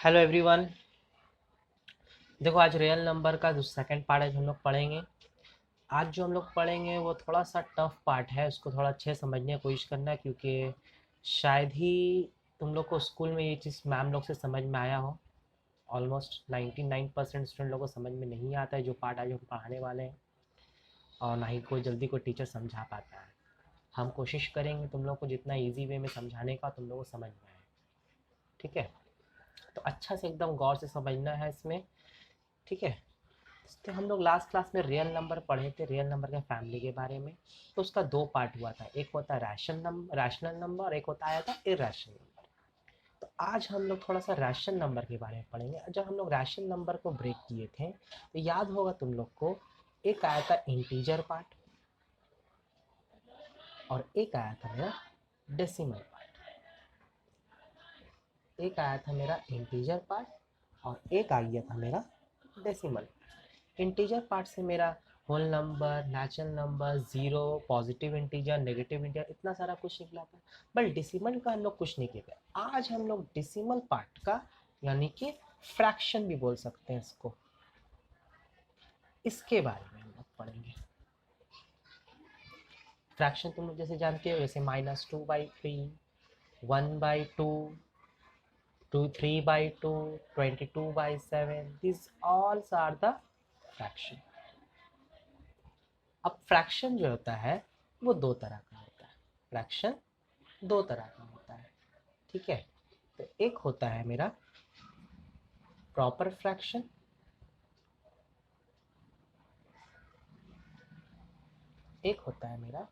Hello everyone. देखो आज real number का जो सेकंड पार्ट है जो हम लोग पढ़ेंगे। आज जो हम लोग पढ़ेंगे वो थोड़ा सा टफ पार्ट है, उसको थोड़ा अच्छे से समझने की कोशिश करना, क्योंकि शायद ही तुम लोग को स्कूल में ये चीज़ मैम लोग से समझ में आया हो। ऑलमोस्ट 99% स्टूडेंट लोगों को समझ में नहीं आता है जो पार्ट आज हम पढ़ाने वाले हैं, और ना ही कोई जल्दी कोई टीचर समझा पाता है। हम कोशिश करेंगे तुम लोग को जितना ईजी वे में समझाने का तुम लोग को समझ में आए। ठीक है, तो अच्छा से एकदम गौर से समझना है इसमें। ठीक है, तो हम लोग लास्ट क्लास में रियल नंबर पढ़े थे, रियल नंबर के फैमिली के बारे में। तो उसका दो पार्ट हुआ था, एक होता है रैशनल नंबर और एक होता आया था इरेशनल नंबर। तो आज हम लोग थोड़ा सा रैशनल नंबर के बारे में पढ़ेंगे। जब हम लोग रैशनल नंबर को ब्रेक किए थे तो याद होगा तुम लोग को, एक आया था इंटीजर पार्ट और एक आया था मेरा डेसिमल पार्ट। एक आया था मेरा इंटीजर पार्ट और एक आ गया था मेरा डेसिमल। इंटीजर पार्ट से मेरा whole number, natural number, zero, positive integer, negative integer, इतना सारा कुछ निकला था। बट डिसिमल का हम लोग कुछ नहीं किया। आज हम लोग डिसिमल पार्ट का, यानी कि फ्रैक्शन भी बोल सकते हैं इसको, इसके बारे में हम लोग पढ़ेंगे। फ्रैक्शन तुम लोग जैसे जानते हो, जैसे -2/3, 1/2, 3/2, 22/7, this all are the fraction. अब फ्रैक्शन जो होता है वो दो तरह का होता है। फ्रैक्शन दो तरह का होता है। ठीक है, तो एक होता है मेरा प्रॉपर फ्रैक्शन, एक होता है मेरा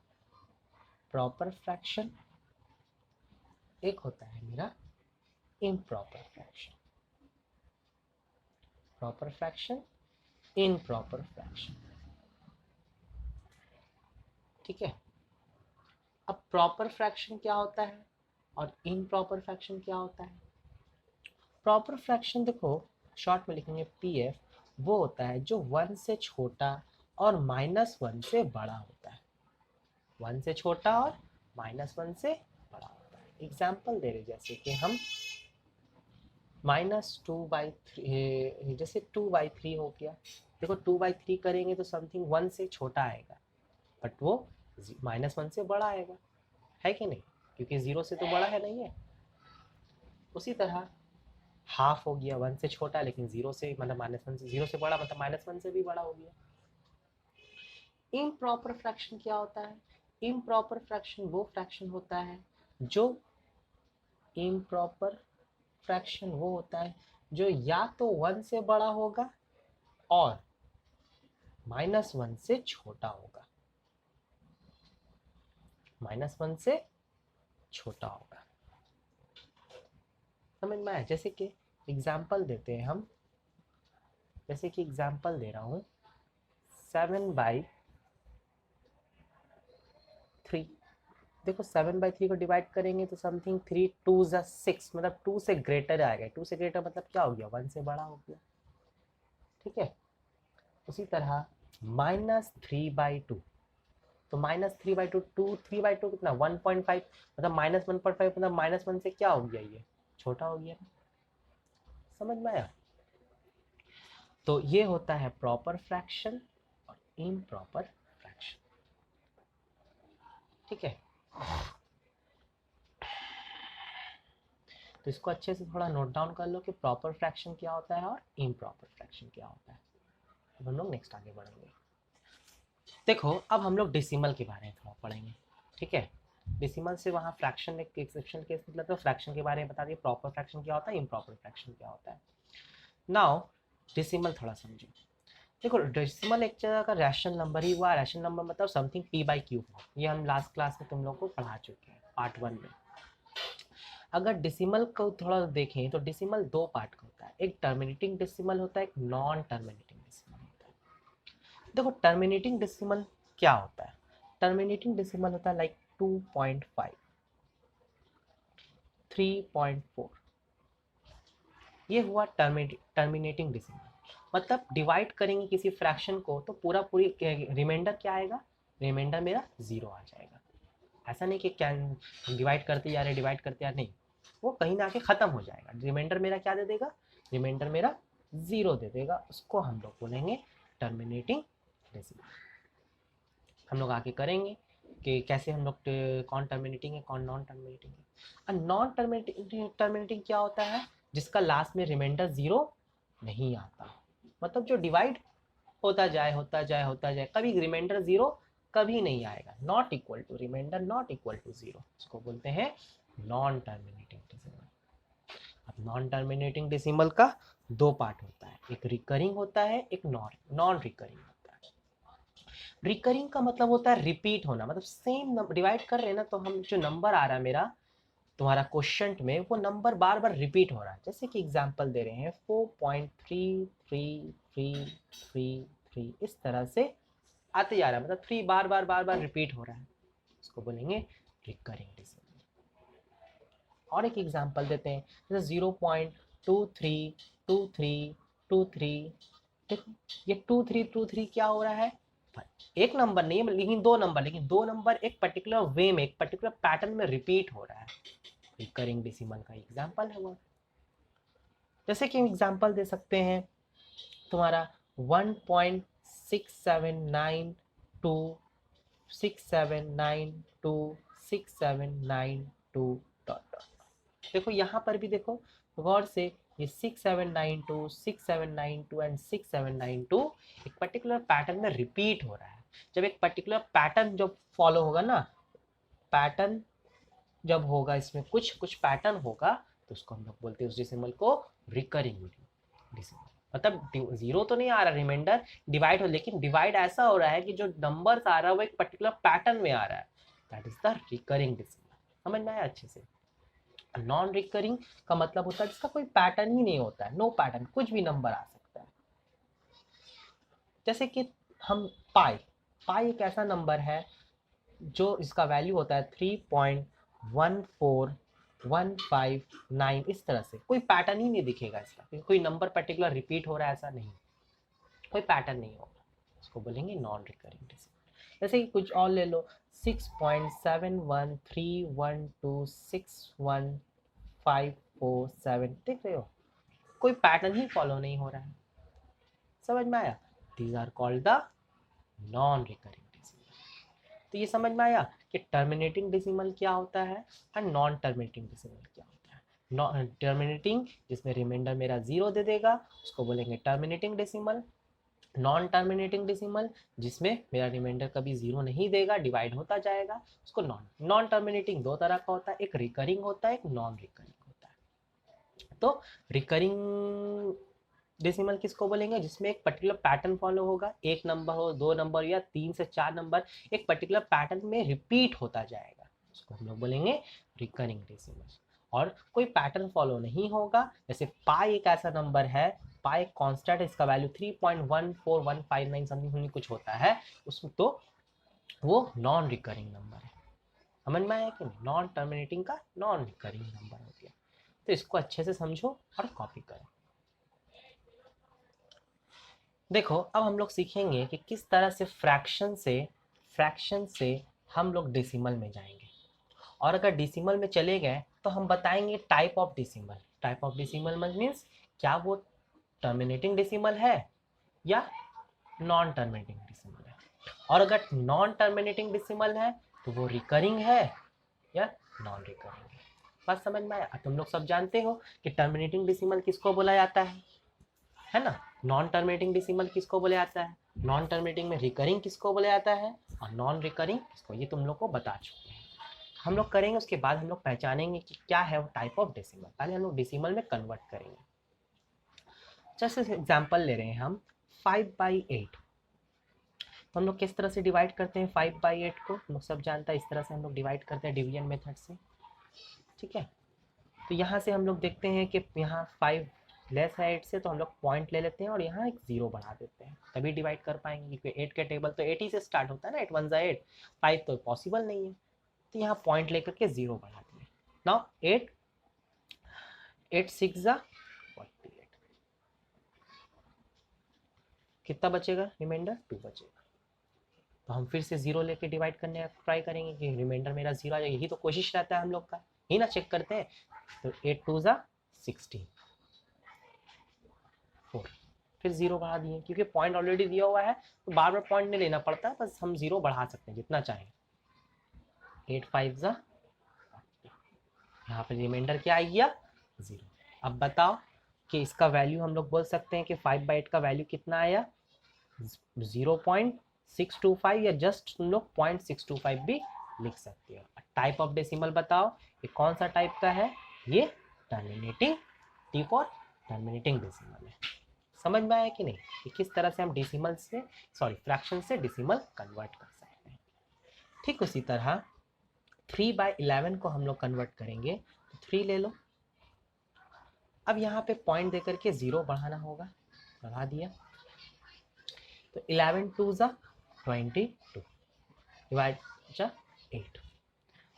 प्रॉपर फ्रैक्शन, एक होता है मेरा improper fraction. Proper fraction, improper fraction. ठीक है, अब प्रॉपर फ्रैक्शन क्या होता है और इम्प्रॉपर फ्रैक्शन क्या होता है। प्रॉपर फ्रैक्शन देखो, शॉर्ट में लिखेंगे पीएफ, वो होता है जो 1 से छोटा और -1 से बड़ा होता है। 1 से छोटा और -1 से बड़ा होता है। एग्जाम्पल दे रहे, जैसे कि हम -2/3, जैसे 2/3 हो गया। देखो 2/3 करेंगे तो समथिंग 1 से छोटा आएगा, बट वो -1 से बड़ा आएगा, है कि नहीं, क्योंकि 0 से तो बड़ा है नहीं है। उसी तरह हाफ हो गया, 1 से छोटा लेकिन 0 से, मतलब -1 से, 0 से बड़ा मतलब -1 से भी बड़ा हो गया। इम्प्रॉपर फ्रैक्शन क्या होता है। इम्प्रॉपर फ्रैक्शन वो फ्रैक्शन होता है जो इम्प्रॉपर फ्रैक्शन वो होता है जो या तो 1 से बड़ा होगा और -1 से छोटा होगा। -1 से छोटा होगा, समझ में आया। जैसे कि एग्जाम्पल देते हैं हम, जैसे कि एग्जाम्पल दे रहा हूँ 7/3। देखो 7/3 को डिवाइड करेंगे तो समथिंग 3 2 6, मतलब 2 से ग्रेटर आएगा। 2 से ग्रेटर मतलब क्या हो गया, 1 से बड़ा हो गया। ठीक है, उसी तरह -3/2, तो -3/2, 3/2 कितना 1.5, मतलब -1.5, मतलब -1 से क्या हो गया, ये छोटा हो गया। समझ में आया। तो ये होता है प्रॉपर फ्रैक्शन और इम्प्रॉपर फ्रैक्शन। ठीक है, तो इसको अच्छे से थोड़ा नोट डाउन कर लो कि प्रॉपर फ्रैक्शन क्या होता है और इम्प्रॉपर फ्रैक्शन क्या होता है। अब हम लोग नेक्स्ट आगे बढ़ेंगे। देखो अब हम लोग डेसिमल के बारे में थोड़ा पढ़ेंगे। ठीक है, डेसिमल से वहाँ फ्रैक्शन एक एक्सेप्शन केस निकला, तो फ्रैक्शन के बारे में बता दिए, प्रॉपर फ्रैक्शन क्या होता है, इम्प्रॉपर फ्रैक्शन क्या होता है। नाउ डेसिमल थोड़ा समझो। देखो डेसिमल एक जगह का रैशनल नंबर ही हुआ। रैशनल नंबर मतलब समथिंग p/q। ये हम लास्ट क्लास में तुम लोग को पढ़ा चुके हैं, पार्ट 1 में। अगर डेसिमल को थोड़ा देखें तो डेसिमल दो पार्ट का होता है, एक टर्मिनेटिंग डेसिमल होता है, एक नॉन टर्मिनेटिंग डेसिमल होता है। देखो टर्मिनेटिंग डेसिमल क्या होता है। टर्मिनेटिंग डेसिमल होता है लाइक 2.5, 3.4, ये हुआ टर्मिनेटिंग डेसिमल। मतलब डिवाइड करेंगे किसी फ्रैक्शन को तो पूरा पूरी रिमाइंडर क्या आएगा, रिमाइंडर मेरा 0 आ जाएगा। ऐसा नहीं कि क्या डिवाइड करते जा रहे डिवाइड करते जा रहे, नहीं, वो कहीं ना आके ख़त्म हो जाएगा। रिमाइंडर मेरा क्या दे देगा, रिमाइंडर मेरा 0 दे देगा, उसको हम लोग बोलेंगे टर्मिनेटिंग डेसिमल। हम लोग आगे करेंगे कि कैसे हम लोग कौन टर्मिनेटिंग है कौन नॉन टर्मिनेटिंग है। नॉन टर्मिनेटिंग क्या होता है, जिसका लास्ट में रिमाइंडर 0 नहीं आता, मतलब जो डिवाइड होता जाए होता जाए होता जाए, कभी रिमाइंडर 0 कभी नहीं आएगा। Not equal to remainder not equal to 0, इसको बोलते हैं नॉन टर्मिनेटिंग डेसिमल। अब नॉन टर्मिनेटिंग डेसिमल का दो पार्ट होता है, एक रिकरिंग होता है, एक नॉन रिकरिंग होता है। रिकरिंग का मतलब होता है रिपीट होना, मतलब सेम डिवाइड कर रहे हैं ना, तो हम जो नंबर आ रहा है मेरा तुम्हारा क्वेश्चन में, वो नंबर बार बार रिपीट हो रहा है। जैसे कि एग्जांपल दे रहे हैं 4.333333, इस तरह से आते जा रहा है, मतलब 3 बार बार रिपीट हो रहा है, इसको बोलेंगे रिकरिंग डेसिमल। और एक एग्जांपल देते हैं, जैसे 0.232323। देखो ये 2323 क्या हो रहा है, एक नंबर नहीं है लेकिन दो नंबर, एक पर्टिकुलर वे में, एक पर्टिकुलर पैटर्न में रिपीट हो रहा है, रिकरिंग डेसिमल का एग्जांपल है वो। जैसे कि एग्जांपल दे सकते हैं तुम्हारा 1.679267926792 डॉट डॉट। देखो यहाँ पर भी देखो गौर से, ये 6792 6792 एंड 6792 एक पर्टिकुलर पैटर्न में रिपीट हो रहा है। जब एक पर्टिकुलर पैटर्न जब फॉलो होगा ना, पैटर्न जब होगा, इसमें कुछ कुछ पैटर्न होगा, तो उसको हम लोग बोलते हैं उस डेसिमल को रिकरिंग डेसिमल। मतलब 0 तो नहीं आ रहा रिमाइंडर, डिवाइड हो, लेकिन डिवाइड ऐसा हो रहा है कि जो नंबर्स आ रहा है वो एक पर्टिकुलर पैटर्न में आ रहा है, that is the recurring decimal. समझ में आया अच्छे से। नॉन रिकरिंग का मतलब होता है जिसका कोई पैटर्न ही नहीं होता है, नो पैटर्न, कुछ भी नंबर आ सकता है। जैसे कि हम पाई, पाई एक ऐसा नंबर है जो इसका वैल्यू होता है 3.14159, इस तरह से कोई पैटर्न ही नहीं दिखेगा इसका, कोई नंबर पर्टिकुलर रिपीट हो रहा है ऐसा नहीं, कोई पैटर्न नहीं होगा, इसको बोलेंगे नॉन रिकरिंग डेसिमल। जैसे कि कुछ और ले लो 6.7131261547, देख रहे हो, कोई पैटर्न ही फॉलो नहीं हो रहा है। समझ में आया, these are called the non recurring decimal. तो ये समझ में आया कि टर्मिनेटिंग डेसिमल क्या होता है और नॉन टर्मिनेटिंग डेसिमल क्या होता है। टर्मिनेटिंग जिसमें रिमाइंडर मेरा 0 दे देगा, उसको बोलेंगे terminating decimal. Non terminating decimal जिसमें मेरा रिमाइंडर कभी 0 नहीं देगा, डिवाइड होता जाएगा, उसको नॉन टर्मिनेटिंग दो तरह का होता है, एक रिकरिंग होता है, एक नॉन रिकरिंग होता है। तो रिकरिंग डेसिमल किसको बोलेंगे, जिसमें एक पर्टिकुलर पैटर्न फॉलो होगा, एक नंबर हो, दो नंबर या 3 से 4 नंबर एक पर्टिकुलर पैटर्न में रिपीट होता जाएगा, उसको हम लोग बोलेंगे रिकरिंग डेसिमल। और कोई पैटर्न फॉलो नहीं होगा, जैसे पाई एक ऐसा नंबर है, पाई एक कांस्टेंट है, इसका वैल्यू 3.14159 समथिंग कुछ होता है उसमें, तो वो नॉन रिकरिंग नंबर है। समझ में आया कि नहीं, नॉन टर्मिनेटिंग का नॉन रिकरिंग नंबर हो गया। तो इसको अच्छे से समझो और कॉपी करो। देखो अब हम लोग सीखेंगे कि किस तरह से फ्रैक्शन से हम लोग डेसिमल में जाएंगे, और अगर डेसिमल में चले गए तो हम बताएंगे type of decimal. Type of decimal means क्या वो टर्मिनेटिंग डेसिमल है या नॉन टर्मिनेटिंग डेसिमल है, और अगर नॉन टर्मिनेटिंग डेसिमल है तो वो रिकरिंग है या नॉन रिकरिंग है। बात समझ में आया। तुम लोग सब जानते हो कि टर्मिनेटिंग डेसिमल किसको बोला जाता है ना, नॉन टर्मिनेटिंग डेसिमल किसको बोला जाता है, नॉन टर्मिनेटिंग में रिकरिंग किसको बोला जाता है, और नॉन रिकरिंग किसको, ये तुम लोग को बता चुके हैं। हम लोग करेंगे, उसके बाद हम लोग पहचानेंगे कि क्या है वो टाइप ऑफ डेसिमल। पहले हम लोग डेसिमल में कन्वर्ट करेंगे। जैसे एग्जांपल ले रहे हैं हम 5/8। हम लोग किस तरह से डिवाइड करते हैं 5/8 को, हम लोग सब जानता है, इस तरह से हम लोग डिवाइड करते हैं डिवीजन मेथड से, ठीक है। तो यहाँ से हम लोग देखते हैं कि यहाँ 5 लेस है 8 से, तो हम लोग पॉइंट ले लेते हैं और यहाँ एक 0 बढ़ा देते हैं, तभी डिवाइड कर पाएंगे, क्योंकि 8 के टेबल तो 8 ही से स्टार्ट होता है ना, 8 1 जा 8, 5 तो पॉसिबल नहीं है, तो यहाँ पॉइंट लेकर के 0 बढ़ा दिए। नाउ 8 8 6 जा 48, कितना बचेगा रिमाइंडर 2 बचेगा। तो हम फिर से 0 लेके डिवाइड करने का ट्राई करेंगे कि रिमाइंडर मेरा 0 आ जाए, यही तो कोशिश रहता है हम लोग का, ही ना चेक करते हैं। तो 8 2 ज़ा 16 4, फिर 0 बढ़ा दिए क्योंकि पॉइंट ऑलरेडी दिया हुआ है तो बार बार पॉइंट नहीं लेना पड़ता है, बस हम 0 बढ़ा सकते हैं जितना चाहें। 8 5 ज़ा, यहाँ पे रिमाइंडर क्या आ गया 0। अब बताओ कि इसका वैल्यू हम लोग बोल सकते हैं कि 5/8 का वैल्यू कितना आया 0.625 या जस्ट तुम लोग 0.625 भी लिख सकते हो। टाइप ऑफ डेसिमल बताओ ये कौन सा टाइप का है, ये terminating, T for terminating decimal है। समझ में आया कि नहीं कि किस तरह से हम डेसिमल से फ्रैक्शन से डेसिमल कन्वर्ट कर सकते हैं। ठीक उसी तरह 3/11 को हम लोग कन्वर्ट करेंगे तो 3 ले लो। अब यहाँ पे पॉइंट देकर के 0 बढ़ाना होगा, बढ़ा दिया तो 11 2 ज़ा 22 डिवाइड 8,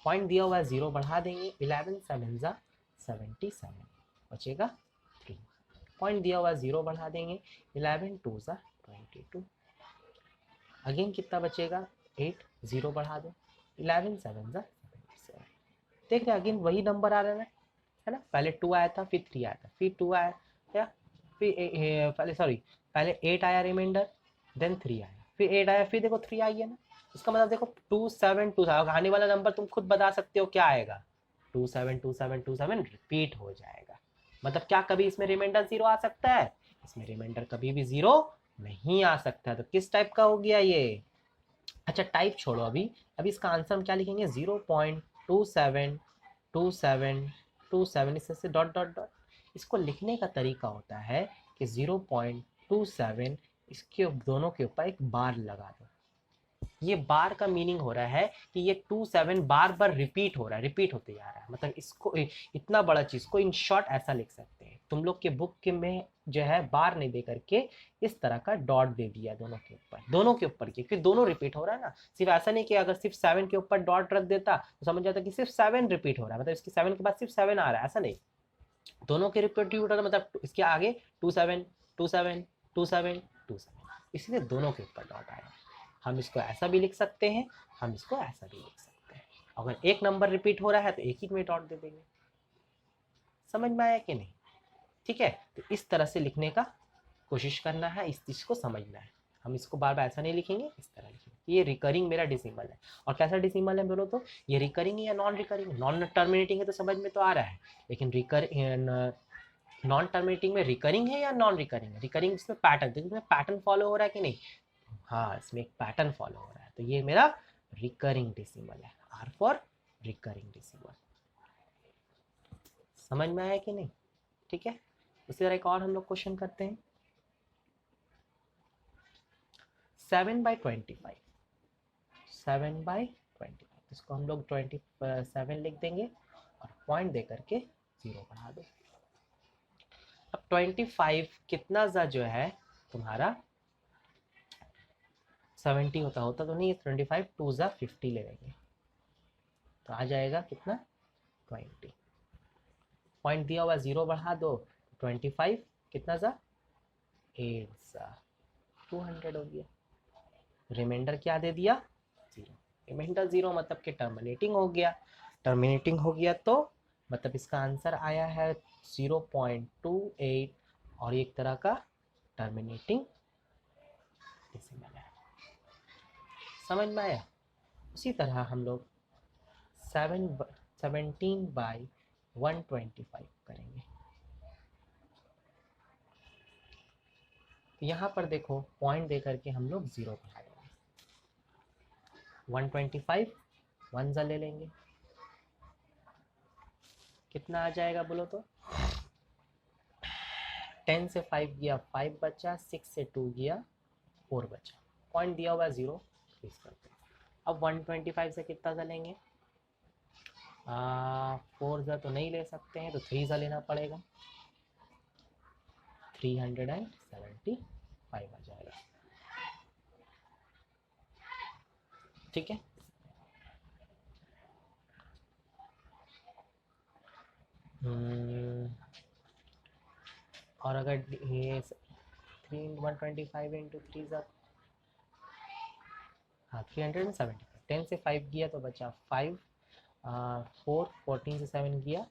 पॉइंट दिया हुआ है 0 बढ़ा देंगे 11 7 ज़ा 77 बचेगा 3, पॉइंट दिया हुआ है 0 बढ़ा देंगे 11 2 ज़ा 22, अगेन कितना बचेगा 8, 0 बढ़ा दो 11 7 ज़ा 77, देख रहे अगेन वही नंबर आ रहा है ना, पहले 2 आया था फिर 3 आया था फिर 2 आया क्या, फिर पहले 8 आया रिमाइंडर, देन 3 आया, फिर 8 आया, फिर देखो 3 आई है ना। इसका मतलब देखो 2 7 2 7 आने वाला नंबर तुम खुद बता सकते हो क्या आएगा 2 7 2 7 2 7 रिपीट हो जाएगा। मतलब क्या कभी इसमें रिमाइंडर 0 आ सकता है, इसमें रिमाइंडर कभी भी 0 नहीं आ सकता। तो किस टाइप का हो गया ये, अच्छा टाइप छोड़ो अभी इसका आंसर हम क्या लिखेंगे 0.272727 इस से डॉट डॉट डॉट। इसको लिखने का तरीका होता है कि 0.27 इसके दोनों के ऊपर एक बार लगा दो। ये बार का मीनिंग हो रहा है कि ये 27 बार बार रिपीट हो रहा है, रिपीट होते जा रहा है। मतलब इसको इतना बड़ा चीज को इन शॉर्ट ऐसा लिख सकते हैं। तुम लोग के बुक के में जो है बार नहीं दे करके इस तरह का डॉट दे दिया दोनों के ऊपर क्योंकि दोनों रिपीट हो रहा है ना। सिर्फ ऐसा नहीं कि अगर सिर्फ 7 के ऊपर डॉट रख देता तो समझ जाता कि सिर्फ 7 रिपीट हो रहा है, मतलब इसके 7 के बाद सिर्फ 7 आ रहा है, ऐसा नहीं, दोनों के रिपीट हो रहा है। मतलब इसके आगे 27 27 27 27, इसलिए दोनों के ऊपर डॉट आया। हम इसको ऐसा भी लिख सकते हैं, हम इसको ऐसा भी लिख सकते हैं। अगर एक नंबर रिपीट हो रहा है तो एक ही में डॉट दे देंगे। समझ में आया कि नहीं, ठीक है। तो इस तरह से लिखने का कोशिश करना है, इस चीज को समझना है। हम इसको बार बार ऐसा नहीं लिखेंगे, इस तरह लिखेंगे। ये रिकरिंग मेरा डिसिमल है। और कैसा डिसिमल है बोलो तो, ये रिकरिंग या नॉन रिकरिंग, नॉन टर्मिनेटिंग है तो समझ में तो आ रहा है, लेकिन नॉन टर्मिनेटिंग में रिकरिंग है या नॉन रिकरिंग है। रिकरिंग इसमें पैटर्न, देखो इसमें पैटर्न फॉलो हो रहा है कि नहीं, हाँ इसमें एक पैटर्न फॉलो हो रहा है। तो ये मेरा रिकरिंग डेसिमल है, आर फॉर रिकरिंग डेसिमल। समझ में आया कि नहीं, ठीक है। उसी तरह एक और हम लोग क्वेश्चन करते हैं 7/25, 7/25, इसको हम लोग 27 लिख देंगे और पॉइंट दे करके 0 बढ़ा दो। अब 25 कितना सा जो है तुम्हारा 70 होता तो नहीं, 25 2 ज़ा 50 ले लेंगे तो आ जाएगा कितना 20, पॉइंट दिया हुआ 0 बढ़ा दो 25 कितना सा 8 सा 200 हो गया, रिमाइंडर क्या दे दिया 0, रिमाइंडर 0 मतलब कि टर्मिनेटिंग हो गया। टर्मिनेटिंग हो गया तो मतलब इसका आंसर आया है 0.28 और एक तरह का टर्मिनेटिंग डेसिमल है। समझ में आया। उसी तरह हम लोग 17/125 करेंगे। तो यहाँ पर देखो पॉइंट दे करके हम लोग 0 बढ़ा देंगे, 125 1 ज़ा ले लेंगे, कितना आ जाएगा बोलो तो, 10 से 5 गया 5 बचा, 6 से 2 गया 4 बचा, पॉइंट दिया हुआ 0 फिक्स करते हैं। अब 125 से कितना ज़ा लेंगे, 4 ज़ा तो नहीं ले सकते हैं तो 3 ज़ा लेना पड़ेगा, 375 आ जाएगा, ठीक है। और अगर ये 125 इंटू 3 ज़ा, हाँ 375, 10 से 5 गया तो बचा 5 4 14 से 7 किया,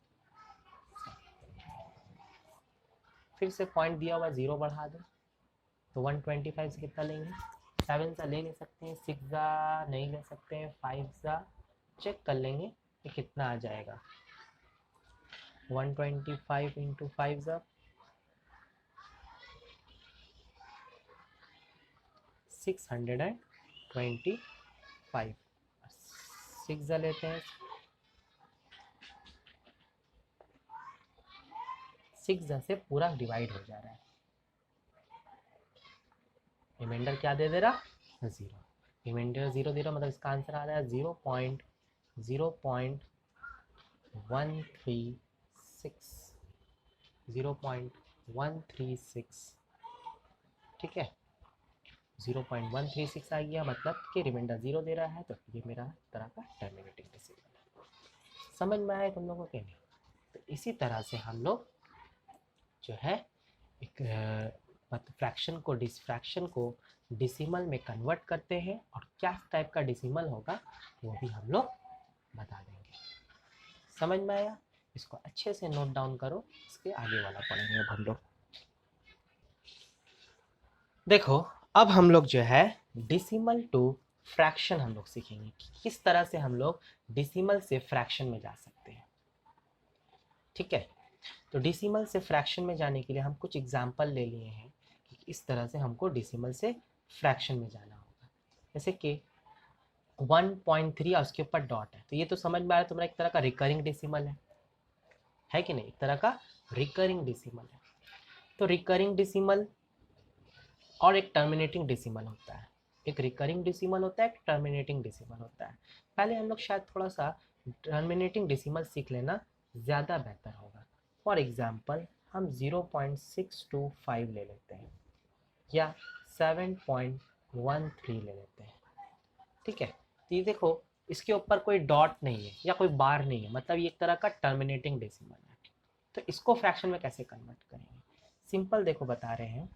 फिर से पॉइंट दिया हुआ 0 बढ़ा दो तो 125 से कितना लेंगे, 7 सा ले नहीं सकते हैं, 6 सा नहीं ले सकते हैं, 5 सा चेक कर लेंगे कि कितना आ जाएगा। 125 इंटू 5 सा 625, 6 सा लेते हैं, 6 से पूरा डिवाइड हो जा रहा है, रिमाइंडर क्या दे दे रहा, 0। रिमाइंडर 0 दे रहा मतलब इसका आंसर आ रहा है 0.0136, ठीक है, 0.136 आ गया, मतलब कि रिमाइंडर 0 दे रहा है, तो ये मेरा तरह का टर्मिनेटिंग डेसिमल है। समझ में आया तुम लोगों के नहीं? तो इसी तरह से हम लोग जो है एक मतलब फ्रैक्शन को डिसिमल में कन्वर्ट करते हैं, और क्या टाइप का डिसिमल होगा वो भी हम लोग बता देंगे। समझ में आया? इसको अच्छे से नोट डाउन करो, इसके आगे वाला पढ़ेंगे अब हम लोग। देखो अब हम लोग जो है डिसिमल टू फ्रैक्शन हम लोग सीखेंगे कि किस तरह से हम लोग डिसिमल से फ्रैक्शन में जा सकते हैं, ठीक है। तो डिसिमल से फ्रैक्शन में जाने के लिए हम कुछ एग्जाम्पल ले लिए हैं कि इस तरह से हमको डिसिमल से फ्रैक्शन में जाना होगा। जैसे कि 1.3 और उसके ऊपर डॉट है, तो ये तो समझ में आ रहा है तुम्हारा एक तरह का रिकरिंग डेसिमल है कि नहीं, एक तरह का रिकरिंग डेसिमल है। तो रिकरिंग डेसिमल और एक टर्मिनेटिंग डेसिमल होता है, एक रिकरिंग डेसिमल होता है, एक टर्मिनेटिंग डेसिमल होता है। पहले हम लोग शायद थोड़ा सा टर्मिनेटिंग डेसिमल सीख लेना ज़्यादा बेहतर होगा। फॉर एग्जांपल हम 0.625 ले लेते हैं या 7.13 ले लेते हैं, ठीक है। तो ये देखो इसके ऊपर कोई डॉट नहीं है या कोई बार नहीं है, मतलब ये एक तरह का टर्मिनेटिंग डेसिमल है। तो इसको फ्रैक्शन में कैसे कन्वर्ट करेंगे? सिंपल देखो बता रहे हैं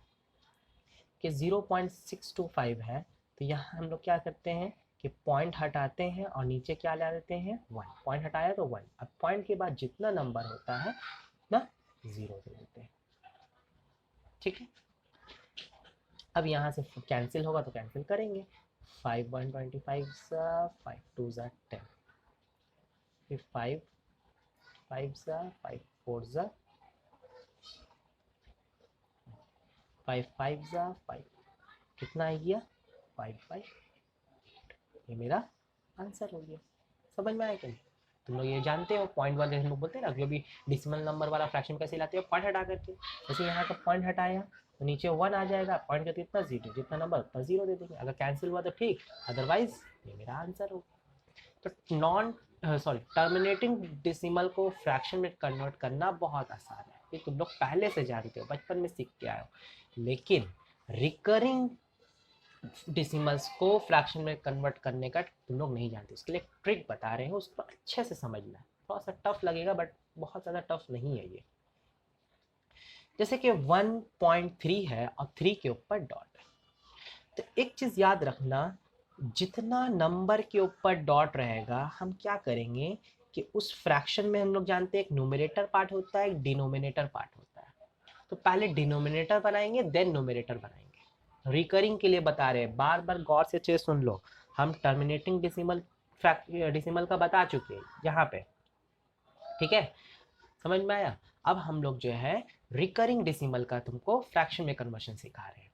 कि 0.625 है, तो यहाँ हम लोग क्या करते हैं कि पॉइंट हटाते हैं और नीचे क्या ला देते हैं 1, पॉइंट हटाया तो 1, अब पॉइंट के बाद जितना नंबर होता है ना 0 दे देते हैं, ठीक है। अब यहाँ से कैंसिल होगा तो कैंसिल करेंगे, 5 125 सा 5 2 सा 10, फिर 5 5 सा 5 4 सा 5 5 सा 5, कितना आ गया 5 ये मेरा आंसर हो गया। समझ में आया कि नहीं? तुम लोग ये जानते हो पॉइंट वाले हम लोग बोलते हैं ना, जो भी डिसिमल नंबर वाला फ्रैक्शन कैसे लाते हो, पॉइंट हटा करके। जैसे यहाँ का पॉइंट हटाया तो नीचे 1 आ जाएगा, पॉइंट का कितना 0, जितना नंबर उतना 0 दे देंगे, अगर कैंसिल हुआ तो ठीक, अदरवाइज ये मेरा आंसर हो। तो टर्मिनेटिंग डिसिमल को फ्रैक्शन में कन्वर्ट करना बहुत आसान है, ये तुम लोग पहले से जानते हो, बचपन में सीख के आए हो। लेकिन रिकरिंग डिसिमल्स को फ्रैक्शन में कन्वर्ट करने का तुम लोग नहीं जानते, उसके लिए एक ट्रिक बता रहे हैं, उसको अच्छे से समझना है। थोड़ा सा टफ लगेगा बट बहुत ज़्यादा टफ नहीं है ये। जैसे कि 1.3 है और 3 के ऊपर डॉट है, तो एक चीज़ याद रखना, जितना नंबर के ऊपर डॉट रहेगा हम क्या करेंगे कि उस फ्रैक्शन में हम लोग जानते हैं एक न्यूमरेटर पार्ट होता है, एक डिनोमिनेटर पार्ट होता है। तो पहले डिनोमिनेटर बनाएंगे देन न्यूमरेटर बनाएंगे। रिकरिंग के लिए बता रहे हैं, बार बार गौर से अच्छे सुन लो, हम टर्मिनेटिंग डिसिमल का बता चुके हैं यहाँ पे, ठीक है, समझ में आया। अब हम लोग जो है रिकरिंग डिसिमल का तुमको फ्रैक्शन में कन्वर्शन सिखा रहे हैं।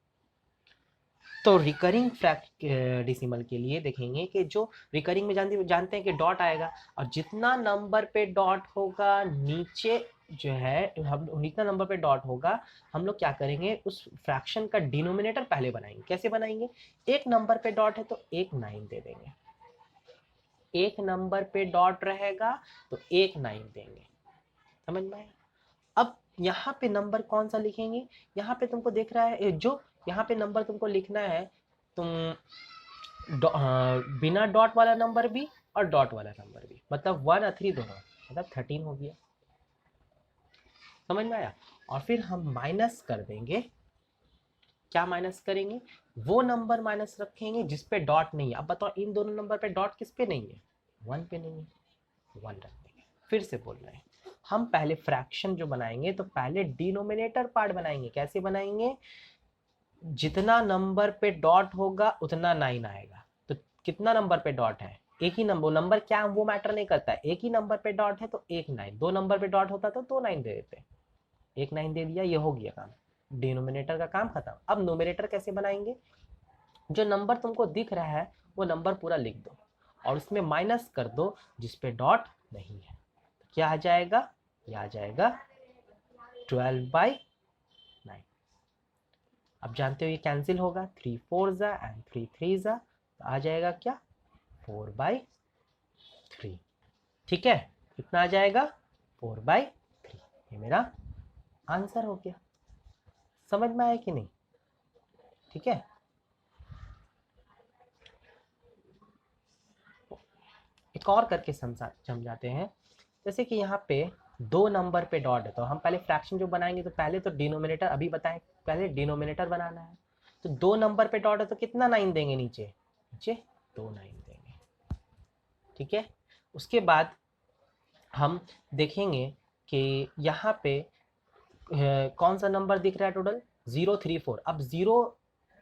तो रिकरिंग डिसिमल के लिए देखेंगे कि जो रिकरिंग में जानते हैं कि डॉट आएगा, और जितना नंबर पे डॉट होगा नीचे जो है, हम जितना नंबर पे डॉट होगा हम लोग क्या करेंगे, उस फ्रैक्शन का डिनोमिनेटर पहले बनाएंगे। कैसे बनाएंगे? एक नंबर पे डॉट है तो एक 9 दे देंगे, एक नंबर पे डॉट रहेगा तो एक 9 देंगे। समझ में आया? अब यहाँ पे नंबर कौन सा लिखेंगे? यहाँ पे तुमको देख रहा है जो यहाँ पे नंबर तुमको लिखना है, तुम बिना डॉट वाला नंबर भी और डॉट वाला नंबर भी, मतलब 1 और 3 दोनों, मतलब 13 हो गया। समझ में आया? और फिर हम माइनस कर देंगे, क्या माइनस करेंगे? वो नंबर माइनस रखेंगे जिस पे डॉट नहीं है। अब बताओ इन दोनों नंबर पे डॉट किस पे नहीं है? 1 पे नहीं है, 1 रख देंगे। फिर से बोल रहे हैं, हम पहले फ्रैक्शन जो बनाएंगे तो पहले डिनोमिनेटर पार्ट बनाएंगे। कैसे बनाएंगे? जितना नंबर पे डॉट होगा उतना 9 आएगा। तो कितना नंबर पे डॉट है? एक ही नंबर। नंबर क्या है वो मैटर नहीं करता है, एक ही नंबर पे डॉट है तो एक 9। 2 नंबर पे डॉट होता तो 2 9 दे देते। एक 9 दे दिया, ये हो गया काम, डिनोमिनेटर का काम खत्म। अब नोमिनेटर कैसे बनाएंगे? जो नंबर तुमको दिख रहा है वो नंबर पूरा लिख दो और उसमें माइनस कर दो जिस पे डॉट नहीं है। तो क्या आ जाएगा? ये आ जाएगा 12/9। अब जानते हो ये कैंसिल होगा, 3 4 एंड 3 3 तो आ जाएगा क्या? 4/3। ठीक है, कितना आ जाएगा? 4/3। ये मेरा आंसर हो गया। समझ में आया कि नहीं? ठीक है, एक और करके समझाते हैं। जैसे कि यहाँ पे 2 नंबर पे डॉट है तो हम पहले फ्रैक्शन जो बनाएंगे तो पहले तो डिनोमिनेटर, अभी बताएं, पहले डिनोमिनेटर बनाना है। तो 2 नंबर पे डॉट है तो कितना 9 देंगे? नीचे नीचे 2 9 देंगे। ठीक है, उसके बाद हम देखेंगे कि यहाँ पे कौन सा नंबर दिख रहा है टोटल? 0 3 4। अब 0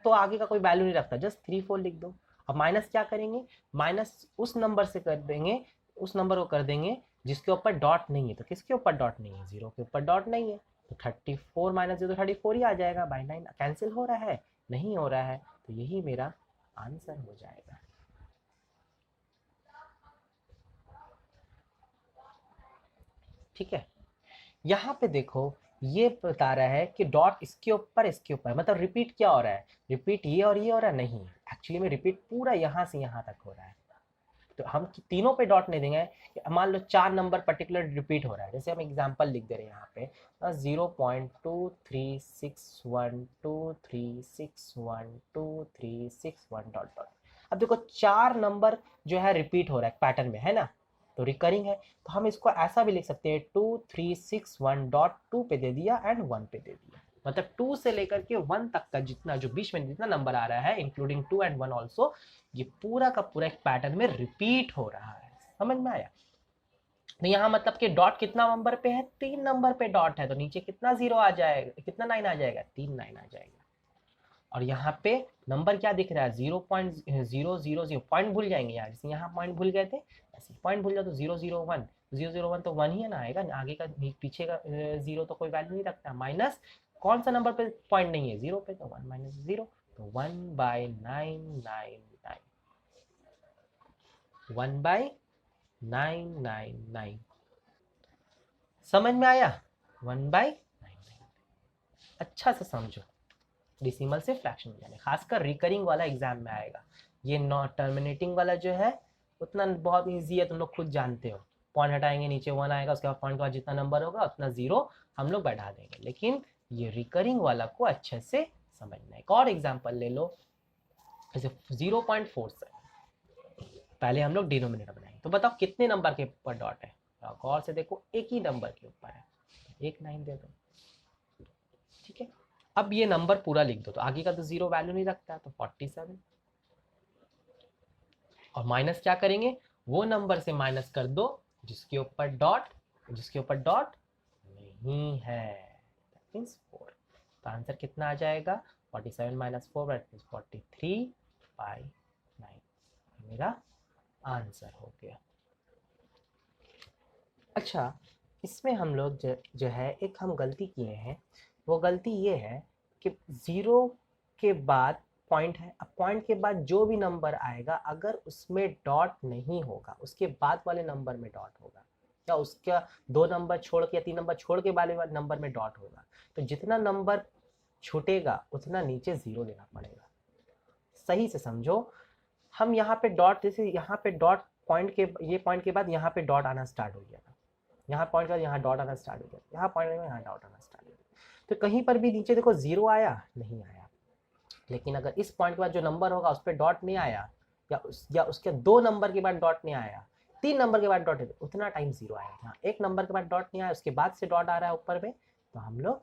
तो आगे का कोई वैल्यू नहीं रखता, जस्ट 3 4 लिख दो। अब माइनस क्या करेंगे? माइनस उस नंबर से कर देंगे, उस नंबर को कर देंगे जिसके ऊपर डॉट नहीं है। तो किसके ऊपर डॉट नहीं है? 0 के ऊपर डॉट नहीं है। तो 34 माइनस 0 34 ही आ जाएगा। बाई 9 कैंसिल हो रहा है? नहीं हो रहा है। तो यही मेरा आंसर हो जाएगा। ठीक है, यहाँ पे देखो ये बता रहा है कि डॉट इसके ऊपर मतलब रिपीट क्या हो रहा है? रिपीट ये और ये हो रहा है? नहीं, एक्चुअली में रिपीट पूरा यहाँ से यहाँ तक हो रहा है। तो हम तीनों पे डॉट नहीं देंगे। मान लो 4 नंबर पर्टिकुलर रिपीट हो रहा है, जैसे हम एग्जांपल लिख दे रहे हैं यहाँ पे 0.23612361236 डॉट डॉट। अब देखो 4 नंबर जो है रिपीट हो रहा है पैटर्न में, है ना, तो रिकरिंग है। तो हम इसको ऐसा भी लिख सकते हैं 2361.2 पे दे दिया एंड 1 पे दे दिया। मतलब 2 से लेकर के 1 तक का जितना जो बीच में जितना नंबर आ रहा है इंक्लूडिंग 2 एंड 1 ऑल्सो, ये पूरा का पूरा एक पैटर्न में रिपीट हो रहा है। समझ में आया? तो यहाँ मतलब कि डॉट कितना नंबर पे है? 3 नंबर पे डॉट है, तो नीचे कितना 0 आ जाएगा, कितना 9 आ जाएगा? 3 9 आ जाएगा। और यहाँ पे नंबर क्या दिख रहा है? 0.000। पॉइंट भूल जाएंगे यार, जैसे यहाँ पॉइंट भूल गए थे ऐसे पॉइंट भूल जाओ तो 001। 001 तो 1 ही है ना आएगा, आगे का पीछे का 0 तो कोई वैल्यू नहीं रखता। माइनस कौन सा नंबर पे पॉइंट नहीं है? 0 पे, तो 1 माइनस 0, तो 1/999। 1/999। समझ में आया? 1/999। अच्छा से समझो, डिसिमल से फ्रैक्शन में जाने, खासकर रिकरिंग वाला एग्जाम में आएगा। ये नॉट टर्मिनेटिंग वाला जो है उतना बहुत ईजी है, तुम लोग खुद जानते हो। पॉइंट हटाएंगे नीचे 1 आएगा, उसके बाद पॉइंट के बाद जितना नंबर होगा उतना 0 हम लोग बढ़ा देंगे। लेकिन ये रिकरिंग वाला को अच्छे से समझना है। एक और एग्जाम्पल ले लो, जैसे 0.47। पहले हम लोग डिनोमिनेटर बनाएंगे, तो बताओ कितने नंबर के ऊपर डॉट है? गौर से देखो, एक ही नंबर के ऊपर है, एक 9 दे दो। ठीक है, अब ये नंबर पूरा लिख दो, तो आगे का तो 0 वैल्यू नहीं रखता है, तो 47। और माइनस क्या करेंगे? वो नंबर से माइनस कर दो जिसके ऊपर डॉट नहीं है, दैट मींस 4। तो आंसर कितना आ जाएगा? 47 माइनस 4 दैट मींस 43/9। मेरा आंसर हो गया। अच्छा, इसमें हम लोग जो है एक हम गलती किए हैं। वो गलती ये है कि 0 के बाद पॉइंट है। अब पॉइंट के बाद जो भी नंबर आएगा अगर उसमें डॉट नहीं होगा, उसके बाद वाले नंबर में डॉट होगा, या उसका 2 नंबर छोड़ के या 3 नंबर छोड़ के वाले नंबर में डॉट होगा, तो जितना नंबर छूटेगा उतना नीचे 0 देना पड़ेगा। सही से समझो, हम यहाँ पे डॉट, जैसे यहाँ पे डॉट पॉइंट के, ये पॉइंट के बाद यहाँ पे डॉट आना स्टार्ट हो गया था, यहाँ पॉइंट का यहाँ डॉट आना स्टार्ट हो गया, यहाँ पॉइंट का यहाँ डॉट आना स्टार्ट हो गया। तो कहीं पर भी नीचे देखो 0 आया नहीं आया। लेकिन अगर इस पॉइंट के बाद जो नंबर होगा उस पर डॉट नहीं आया, या उसके 2 नंबर के बाद डॉट नहीं आया, 3 नंबर के बाद डॉट है, उतना टाइम 0 आया। यहाँ 1 नंबर के बाद डॉट नहीं आया, उसके बाद से डॉट आ रहा है ऊपर में, तो हम लोग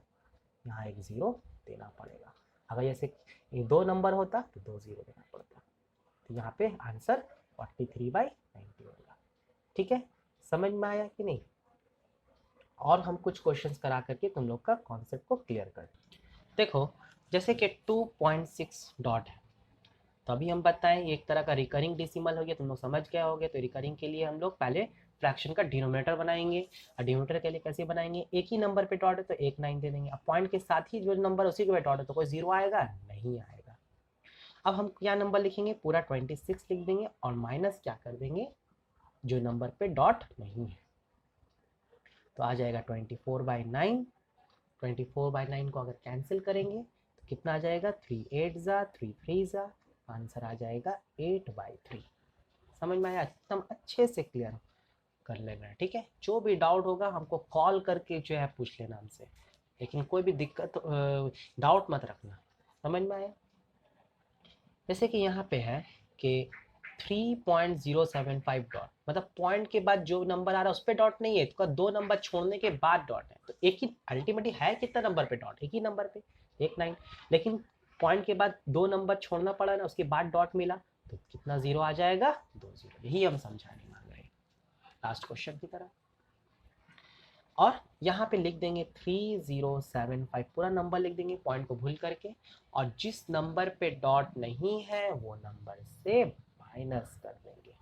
यहाँ एक 0 देना पड़ेगा। अगर जैसे 2 नंबर होता तो 2 0 देना पड़ता। तो यहाँ पे आंसर 43/90 होगा। ठीक है, समझ में आया कि नहीं? और हम कुछ क्वेश्चंस करा करके तुम लोग का कॉन्सेप्ट को क्लियर कर देखो। जैसे कि 2.6 डॉट है, तो अभी हम बताएं ये एक तरह का रिकरिंग डेसिमल हो गया, तुम लोग समझ गए होगे। तो रिकरिंग के लिए हम लोग पहले फ्रैक्शन का डिनोमिनेटर बनाएंगे, और डिनोमिनेटर के लिए कैसे बनाएंगे, एक ही नंबर पे डॉट है तो 1 9 दे देंगे। अब पॉइंट के साथ ही जो नंबर उसी के पे डॉट है तो कोई जीरो आएगा नहीं आएगा। अब हम क्या नंबर लिखेंगे, पूरा 26 लिख देंगे और माइनस क्या कर देंगे, जो नंबर पे डॉट नहीं है। तो आ जाएगा 24/9। 24/9 को अगर कैंसिल करेंगे तो कितना आ जाएगा, 3 8 जा 3 3 जा, आंसर आ जाएगा 8/3। समझ में आया? एकदम अच्छे से क्लियर कर लेना है, ठीक है। जो भी डाउट होगा हमको कॉल करके जो है पूछ लेना हमसे, लेकिन कोई भी दिक्कत डाउट मत रखना। समझ में आया? जैसे कि यहाँ पे है कि 3.075 डॉट, मतलब पॉइंट के बाद जो नंबर आ रहा है उस पर डॉट नहीं है, तो 2 नंबर छोड़ने के बाद डॉट है, तो एक ही अल्टीमेटली है कितना नंबर पे डॉट, एक ही नंबर पे 1 9, लेकिन पॉइंट के बाद 2 नंबर छोड़ना पड़ा ना, उसके बाद डॉट मिला तो कितना जीरो आ जाएगा, 2 जीरो। यही हम समझाने मांग रहे हैं लास्ट क्वेश्चन की तरह। और यहाँ पे लिख देंगे 3075, पूरा नंबर लिख देंगे पॉइंट को भूल करके, और जिस नंबर पे डॉट नहीं है वो नंबर से माइनस कर देंगे।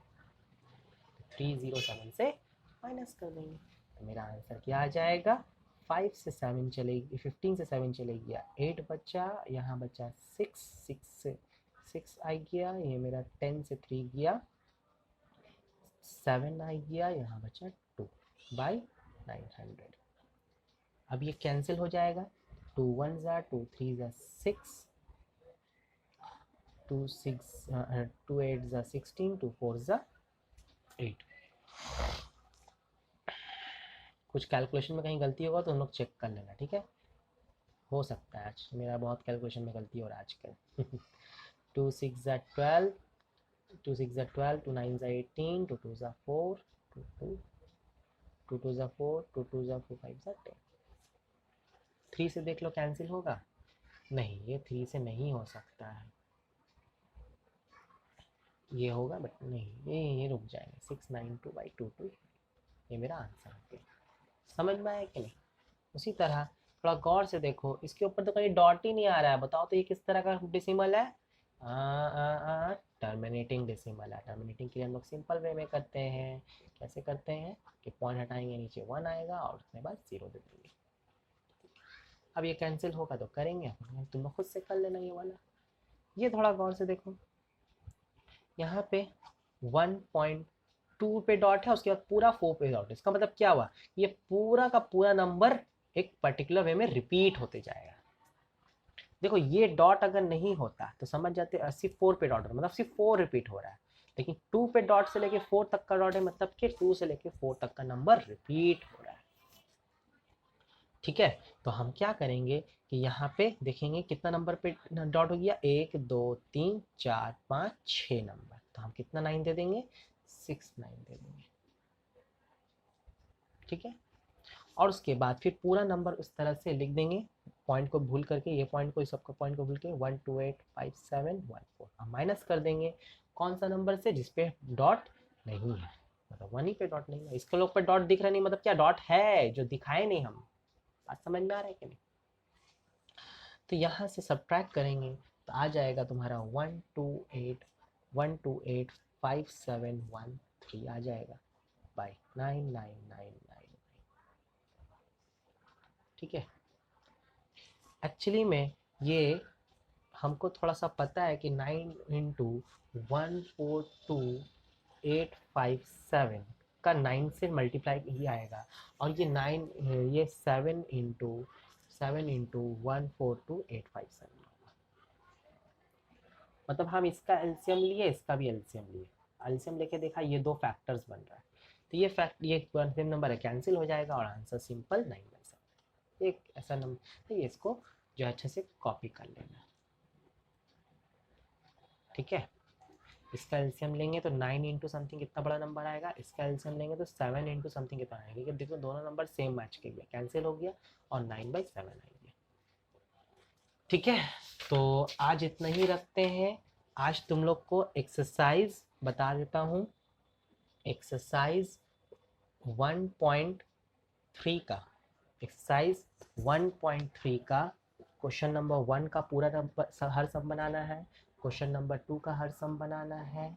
307 से माइनस कर देंगे तो मेरा आंसर क्या आ जाएगा, 5 से 7 चलेगी, 15 से 7 चले गया 8 बचा, यहाँ बचा 6 आ गया, ये मेरा 10 से 3 गया 7 आ गया, यहाँ बचा 2/900। अब ये कैंसिल हो जाएगा, 2 1 जा 2 3 जा 6, 2 8 जा 16, 2 4 जा 8। कुछ कैलकुलेशन में कहीं गलती होगा तो हम लोग चेक कर लेना, ठीक है। हो सकता है आज मेरा बहुत कैलकुलेशन में गलती हो रहा है आजकल। 2 6 जा 12, 2 6 जा 12, 2 9 जा 18, 2 2 जा 4, 2 2 जा 4, 2 2 जा 4 5 जा 10। 3 से देख लो कैंसिल होगा, नहीं ये 3 से नहीं हो सकता है, ये होगा बट नहीं, ये रुक जाएंगे 692/22, ये मेरा आंसर है। समझ में आया कि नहीं? उसी तरह थोड़ा गौर से देखो, इसके ऊपर तो कहीं डॉट ही नहीं आ रहा है, बताओ तो ये किस तरह का डेसिमल है, टर्मिनेटिंग डेसिमल है। टर्मिनेटिंग के लिए हम लोग सिंपल वे में करते हैं, कैसे करते हैं कि पॉइंट हटाएंगे, नीचे 1 आएगा और उसके बाद 0 दे देंगे। अब ये कैंसिल होगा तो करेंगे, तुम लोग खुद से कर लेना ये वाला। ये थोड़ा गौर से देखो, यहाँ पे 1.2 पे डॉट है, उसके बाद पूरा 4 पे डॉट है, इसका मतलब क्या हुआ, ये पूरा का पूरा नंबर एक पर्टिकुलर वे में रिपीट होते जाएगा। देखो ये डॉट अगर नहीं होता तो समझ जाते सिर्फ 4 पे डॉट, मतलब सिर्फ 4 रिपीट हो रहा है, लेकिन 2 पे डॉट से लेके 4 तक का डॉट है, मतलब कि 2 से लेके 4 तक का नंबर रिपीट हो रहा है, ठीक है। तो हम क्या करेंगे कि यहाँ पे देखेंगे कितना नंबर पे डॉट हो गया, 1 2 3 4 5 6 नंबर, तो हम कितना 9 दे देंगे, 6 9 दे देंगे, ठीक है। और उसके बाद फिर पूरा नंबर उस तरह से लिख देंगे, पॉइंट को भूल करके, ये पॉइंट को, इस सबका पॉइंट को भूल के 1 2 8 5 7 1 4 हम माइनस कर देंगे कौन सा नंबर से, जिसपे डॉट नहीं है, मतलब 1 ही पे डॉट नहीं है, इसके लोग पे डॉट दिख रहा नहीं, मतलब क्या डॉट है जो दिखाए नहीं हम। बात समझ में आ रहा है कि नहीं? तो यहाँ से सब्ट्रैक्ट करेंगे तो आ जाएगा तुम्हारा 1285713 आ जाएगा बाई 9999, ठीक है। एक्चुअली में ये हमको थोड़ा सा पता है कि 9 × 142 857 का 9 से मल्टीप्लाई ही आएगा, और ये 9 ये 7 × 142 857, मतलब हम इसका एलसीएम लिए, इसका भी एलसीएम लिए, एलसीएम लेके देखा ये दो फैक्टर्स बन रहा है, तो ये सेम नंबर है, कैंसिल हो जाएगा और आंसर सिंपल 9/7। एक ऐसा नंबर, तो ये इसको जो अच्छे से कॉपी कर लेना, ठीक है। इसका एलसीएम लेंगे तो 9 इंटू समथिंग कितना बड़ा नंबर आएगा, इसका एलसीएम लेंगे तो 7 इंटू समथिंग कितना आएगा, क्योंकि देखो दोनों नंबर सेम मैच के गया, कैंसिल हो गया और 9/7 आएंगे, ठीक है। तो आज इतना ही रखते हैं। आज तुम लोग को एक्सरसाइज बता देता हूँ, एक्सरसाइज 1.3 का एक्सरसाइज 1.3 का क्वेश्चन नंबर 1 का पूरा नंबर हर सम बनाना है, क्वेश्चन नंबर 2 का हर सम बनाना है,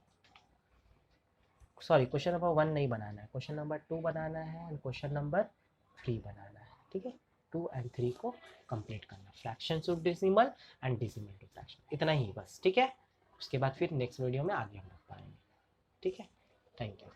सॉरी क्वेश्चन नंबर 1 नहीं बनाना है, क्वेश्चन नंबर 2 बनाना है एंड क्वेश्चन नंबर 3 बनाना है। ठीक है, 2 एंड 3 को कंप्लीट करना, fraction to decimal and decimal to fraction, इतना ही बस। ठीक है, उसके बाद फिर नेक्स्ट वीडियो में आगे हम लोग पढ़ेंगे। ठीक है, थैंक यू।